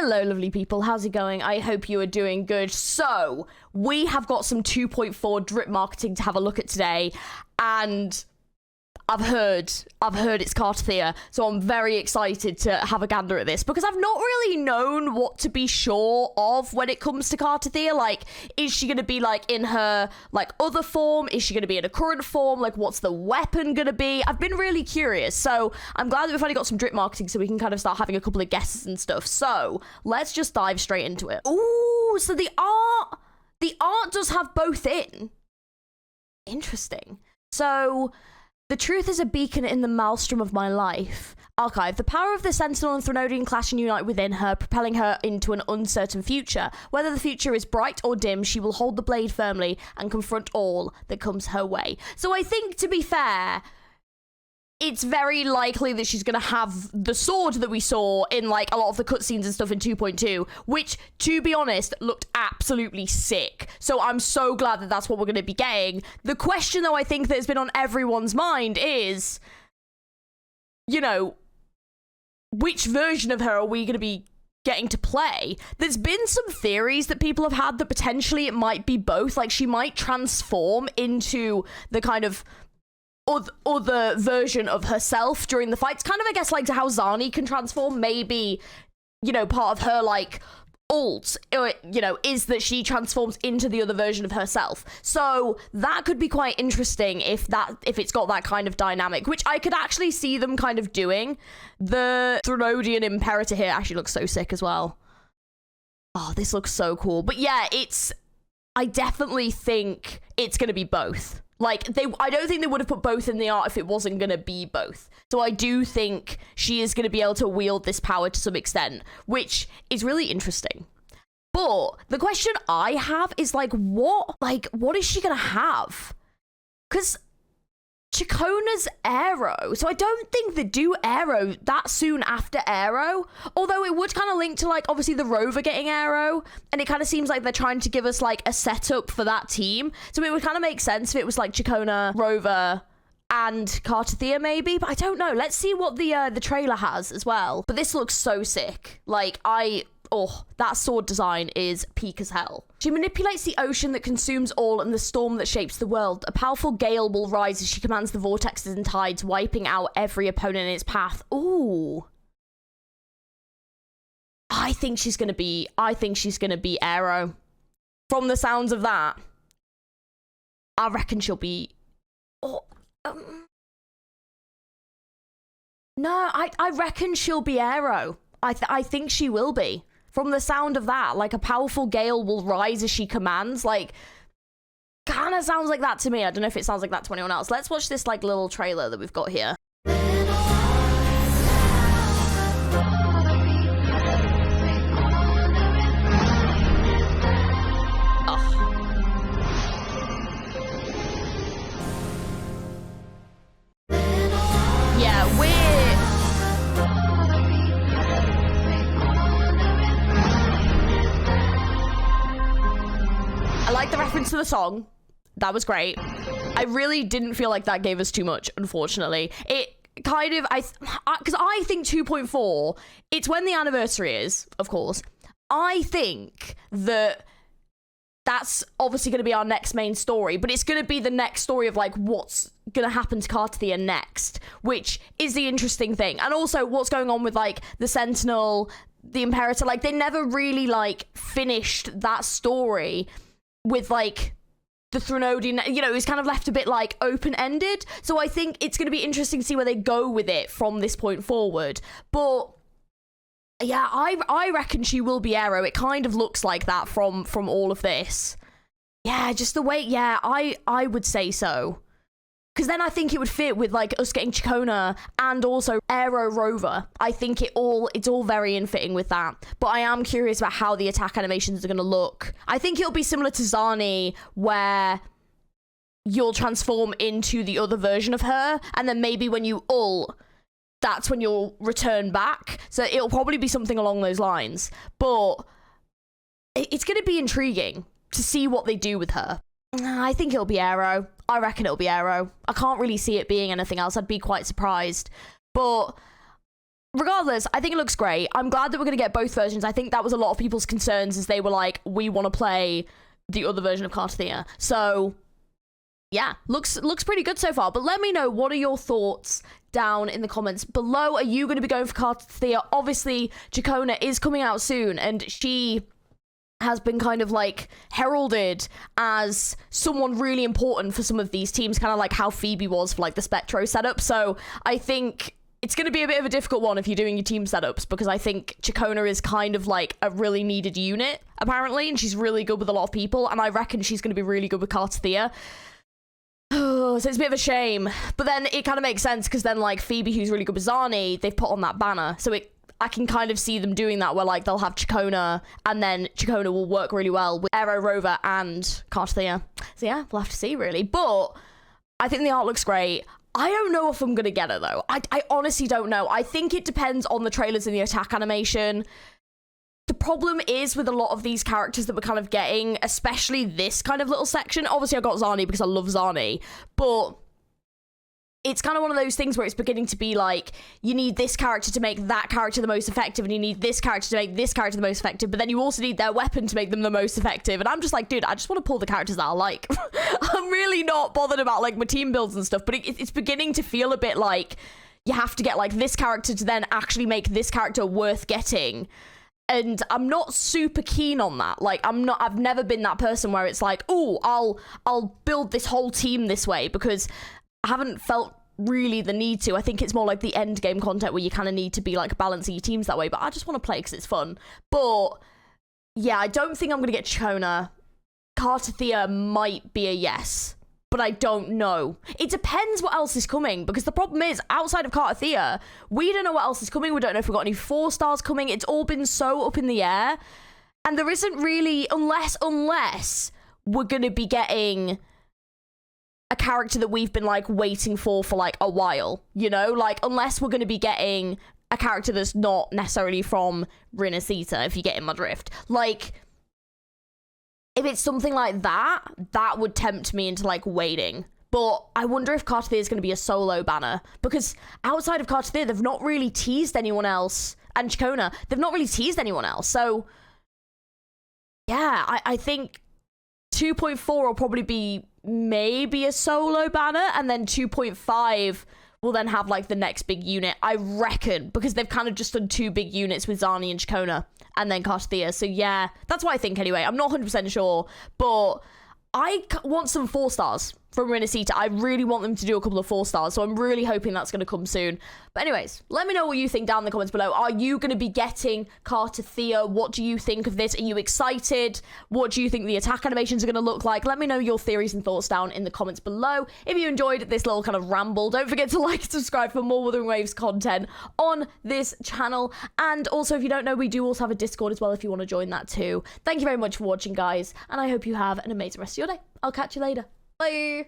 Hello, lovely people. How's it going? I hope you are doing good. So, we have got some 2.4 drip marketing to have a look at today, and I've heard it's Cartethyia, so I'm very excited to have a gander at this because I've not really known what to be sure of when it comes to Cartethyia. Like, is she going to be like in her like other form? Is she going to be in a current form? Like, what's the weapon going to be? I've been really curious, so I'm glad that we've finally got some drip marketing so we can kind of start having a couple of guesses and stuff. So let's just dive straight into it. Ooh, so the art does have both in. Interesting. So, the truth is a beacon in the maelstrom of my life. Archive. The power of the Sentinel and Threnodian clash and unite within her, propelling her into an uncertain future. Whether the future is bright or dim, she will hold the blade firmly and confront all that comes her way. So I think, to be fair, it's very likely that she's going to have the sword that we saw in, like, a lot of the cutscenes and stuff in 2.2, which, to be honest, looked absolutely sick. So I'm so glad that that's what we're going to be getting. The question, though, I think that has been on everyone's mind is, you know, which version of her are we going to be getting to play? There's been some theories that people have had that potentially it might be both. Like, she might transform into the kind of other version of herself during the fights, kind of, I guess, like how Zani can transform. Maybe, you know, part of her like ult, you know, is that she transforms into the other version of herself. So that could be quite interesting if it's got that kind of dynamic, which I could actually see them kind of doing. The Threnodian Imperator here actually looks so sick as well. Oh, this looks so cool. But yeah, I definitely think it's gonna be both. Like, I don't think they would have put both in the art if it wasn't going to be both. So I do think she is going to be able to wield this power to some extent, which is really interesting. But the question I have is, like, what is she going to have? Because Chacona's Aero. So I don't think they do Aero that soon after Aero. Although it would kind of link to, like, obviously the Rover getting Aero. And it kind of seems like they're trying to give us, like, a setup for that team. So it would kind of make sense if it was, like, Chacona, Rover, and Cartethyia maybe. But I don't know. Let's see what the trailer has as well. But this looks so sick. Like, oh, that sword design is peak as hell. She manipulates the ocean that consumes all and the storm that shapes the world. A powerful gale will rise as she commands the vortexes and tides, wiping out every opponent in its path. Ooh. I think she's gonna be Aero. From the sounds of that, I reckon she'll be... Oh, no, I reckon she'll be Aero. I think she will be. From the sound of that, like, a powerful gale will rise as she commands. Like, kind of sounds like that to me. I don't know if it sounds like that to anyone else. Let's watch this, like, little trailer that we've got here. I like the reference to the song. That was great. I really didn't feel like that gave us too much, unfortunately. It kind of, because I think 2.4, it's when the anniversary is, of course. I think that that's obviously going to be our next main story, but it's going to be the next story of, like, what's going to happen to Cartethyia next, which is the interesting thing. And also what's going on with, like, the Sentinel, the Imperator. Like, they never really, like, finished that story with, like, the Threnodian, you know, it's kind of left a bit, like, open-ended. So I think it's going to be interesting to see where they go with it from this point forward. But yeah, I reckon she will be Aero. It kind of looks like that from all of this. Yeah, just the way, yeah, I would say so. Because then I think it would fit with, like, us getting Chacona and also Aero Rover. I think it's all very in fitting with that. But I am curious about how the attack animations are going to look. I think it'll be similar to Zani, where you'll transform into the other version of her, and then maybe when you ult, that's when you'll return back. So it'll probably be something along those lines. But it's going to be intriguing to see what they do with her. I think it'll be Aero. I reckon it'll be Aero. I can't really see it being anything else. I'd be quite surprised. But regardless, I think it looks great. I'm glad that we're going to get both versions. I think that was a lot of people's concerns as they were like, we want to play the other version of Cartethyia. So yeah, looks pretty good so far. But let me know, what are your thoughts down in the comments below? Are you going to be going for Cartethyia? Obviously, Chacona is coming out soon, and she has been kind of like heralded as someone really important for some of these teams, kind of like how Phoebe was for like the Spectro setup. So I think it's going to be a bit of a difficult one if you're doing your team setups, because I think Chacona is kind of like a really needed unit, apparently, and she's really good with a lot of people, and I reckon she's going to be really good with Cartethyia. So it's a bit of a shame, but then it kind of makes sense, because then like Phoebe, who's really good with Zani, they've put on that banner, so I can kind of see them doing that, where like they'll have Chacona, and then Chacona will work really well with Aero Rover and Cartethyia. So yeah, we'll have to see, really. But I think the art looks great. I don't know if I'm gonna get it though. I honestly don't know. I think it depends on the trailers and the attack animation. The problem is with a lot of these characters that we're kind of getting, especially this kind of little section. Obviously, I got Zani because I love Zani, but it's kind of one of those things where it's beginning to be like, you need this character to make that character the most effective, and you need this character to make this character the most effective, but then you also need their weapon to make them the most effective. And I'm just like, dude, I just want to pull the characters that I like. I'm really not bothered about like my team builds and stuff, but it's beginning to feel a bit like you have to get like this character to then actually make this character worth getting. And I'm not super keen on that. Like, I've never been that person where it's like, oh, I'll build this whole team this way, because I haven't felt really the need to. I think it's more like the end game content where you kind of need to be like balancing your teams that way, but I just want to play because it's fun. But yeah, I don't think I'm going to get Chacona. Cartethyia might be a yes, but I don't know. It depends what else is coming, because the problem is, outside of Cartethyia, we don't know what else is coming. We don't know if we've got any 4-stars coming. It's all been so up in the air, and there isn't really, unless we're going to be getting a character that we've been like waiting for like a while, you know, like unless we're going to be getting a character that's not necessarily from Rinascita, if you get in my drift. Like, if it's something like that, that would tempt me into like waiting. But I wonder if Cartethyia is going to be a solo banner, because outside of Cartethyia, they've not really teased anyone else, and Chacona, they've not really teased anyone else. So yeah, I think 2.4 will probably be maybe a solo banner, and then 2.5 will then have like the next big unit, I reckon, because they've kind of just done 2 big units with Zani and Chacona and then Cartethyia. So yeah, that's what I think anyway. I'm not 100% sure, but I want some 4-stars from Rinascita. I really want them to do a couple of 4-stars, so I'm really hoping that's going to come soon. But anyways, let me know what you think down in the comments below. Are you going to be getting Cartethyia? What do you think of this? Are you excited? What do you think the attack animations are going to look like? Let me know your theories and thoughts down in the comments below. If you enjoyed this little kind of ramble, don't forget to like and subscribe for more Wuthering Waves content on this channel. And also, if you don't know, we do also have a Discord as well if you want to join that too. Thank you very much for watching, guys, and I hope you have an amazing rest of your day. I'll catch you later. Bye.